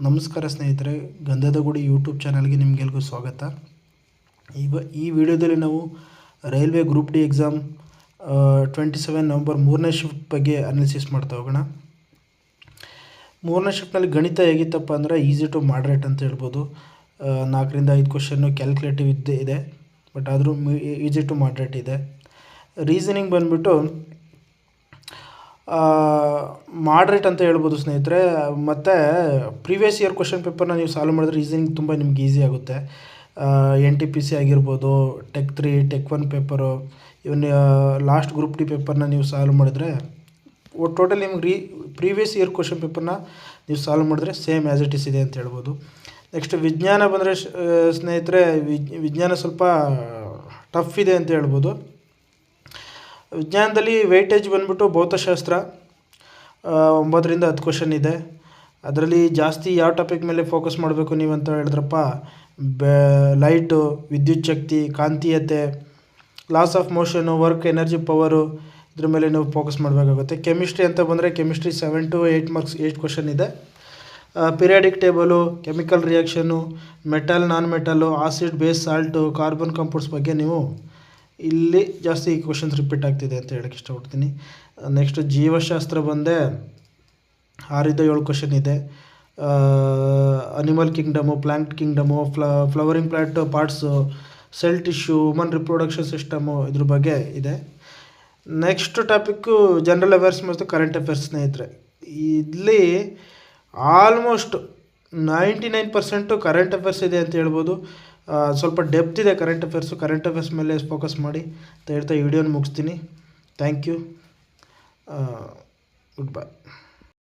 ನಮಸ್ಕಾರ ಸ್ನೇಹಿತರೆ, ಗಂಧದ ಗುಡಿ ಯೂಟ್ಯೂಬ್ ಚಾನಲ್ಗೆ ನಿಮಗೆಲ್ರಿಗೂ ಸ್ವಾಗತ. ಈ ವಿಡಿಯೋದಲ್ಲಿ ನಾವು railway group D exam 27 November 3ನೇ ಶಿಫ್ಟ್ ಬಗ್ಗೆ ಅನಾಲಿಸಿಸ್ ಮಾಡ್ತಾ ಹೋಗೋಣ. 3ನೇ ಶಿಫ್ಟ್ನಲ್ಲಿ ಗಣಿತ ಹೇಗಿತ್ತಪ್ಪ ಅಂದರೆ ಈಸಿ ಟು ಮಾಡ್ರೇಟ್ ಅಂತ ಹೇಳ್ಬೋದು. 4 ರಿಂದ 5 ಕ್ವಶನ್ನು ಕ್ಯಾಲ್ಕುಲೇಟಿವ್ ಇದೆ, ಬಟ್ ಆದರೂ ಈಸಿ ಟು ಮಾಡ್ರೇಟ್ ಇದೆ. ರೀಸನಿಂಗ್ ಬಂದುಬಿಟ್ಟು ಮಾಡ್ರೇಟ್ ಅಂತ ಹೇಳ್ಬೋದು ಸ್ನೇಹಿತರೆ. ಮತ್ತು ಪ್ರೀವಿಯಸ್ ಇಯರ್ ಕ್ವಶನ್ ಪೇಪರ್ನ ನೀವು ಸಾಲ್ವ್ ಮಾಡಿದ್ರೆ ರೀಸನಿಂಗ್ ತುಂಬ ನಿಮ್ಗೆ ಈಸಿ ಆಗುತ್ತೆ. NTPC ಆಗಿರ್ಬೋದು, ಟೆಕ್ 3, ಟೆಕ್ 1 ಪೇಪರು, ಇವನ್ ಲಾಸ್ಟ್ ಗ್ರೂಪ್ ಡಿ ಪೇಪರ್ನ ನೀವು ಸಾಲ್ವ್ ಮಾಡಿದ್ರೆ ಟೋಟಲ್ ನಿಮ್ಗೆ ಪ್ರೀವಿಯಸ್ ಇಯರ್ ಕ್ವಶನ್ ಪೇಪರ್ನ ನೀವು ಸಾಲ್ವ್ ಮಾಡಿದ್ರೆ ಸೇಮ್ ಆ್ಯಸ್ ಇಟ್ ಇಸ್ ಇದೆ ಅಂತ ಹೇಳ್ಬೋದು. ನೆಕ್ಸ್ಟ್ ವಿಜ್ಞಾನ ಬಂದರೆ ಸ್ನೇಹಿತರೆ, ವಿಜ್ಞಾನ ಸ್ವಲ್ಪ ಟಫ್ ಇದೆ ಅಂತ ಹೇಳ್ಬೋದು. ವಿಜ್ಞಾನದಲ್ಲಿ ವೆಯ್ಟೇಜ್ ಬಂದುಬಿಟ್ಟು ಭೌತಶಾಸ್ತ್ರ 9 ರಿಂದ 10 ಕ್ವಶನ್ ಇದೆ. ಅದರಲ್ಲಿ ಜಾಸ್ತಿ ಯಾವ ಟಾಪಿಕ್ ಮೇಲೆ ಫೋಕಸ್ ಮಾಡಬೇಕು ನೀವು ಅಂತ ಹೇಳಿದ್ರಪ್ಪ, ಲೈಟು, ವಿದ್ಯುತ್ ಶಕ್ತಿ, ಕಾಂತೀಯತೆ, loss of motion, work, energy, power, ಇದ್ರ ಮೇಲೆ ನೀವು ಫೋಕಸ್ ಮಾಡಬೇಕಾಗುತ್ತೆ. ಕೆಮಿಸ್ಟ್ರಿ ಅಂತ ಬಂದರೆ ಕೆಮಿಸ್ಟ್ರಿ 7 to 8 ಮಾರ್ಕ್ಸ್ 8 ಕ್ವಶನ್ ಇದೆ. Periodic table, chemical reaction, metal, non metal, acid, base, salt, carbon compounds ಬಗ್ಗೆ ನೀವು ಇಲ್ಲಿ ಜಾಸ್ತಿ ಕ್ವಶನ್ಸ್ ರಿಪೀಟ್ ಆಗ್ತಿದೆ ಅಂತ ಹೇಳಕ್ಕೆ ಇಷ್ಟಪಡ್ತೀನಿ. ನೆಕ್ಸ್ಟ್ ಜೀವಶಾಸ್ತ್ರ ಬಂದೆ 6 ರಿಂದ 7 ಕ್ವಶನ್ ಇದೆ. Animal kingdom, plant kingdom, flowering plant parts, cell tissue, human reproduction system, ಇದ್ರ ಬಗ್ಗೆ ಇದೆ. ನೆಕ್ಸ್ಟ್ ಟಾಪಿಕ್ಕು ಜನರಲ್ ಅವೇರ್ಸ್ ಮತ್ತು ಕರೆಂಟ್ ಅಫೇರ್ಸ್ ಸ್ನೇಹಿತರೆ. ಇಲ್ಲಿ ಆಲ್ಮೋಸ್ಟ್ 99% ಕರೆಂಟ್ ಅಫೇರ್ಸ್ ಇದೆ ಅಂತ ಹೇಳ್ಬೋದು. ಸ್ವಲ್ಪ ಡೆಪ್ತ್ ಇದೆ ಕರೆಂಟ್ ಅಫೇರ್ಸ್ ಮೇಲೆ ಫೋಕಸ್ ಮಾಡಿ ಅಂತ ಹೇಳ್ತಾ ಈ ವಿಡಿಯೋನ ಮುಗಿಸ್ತೀನಿ. Thank you, good bye.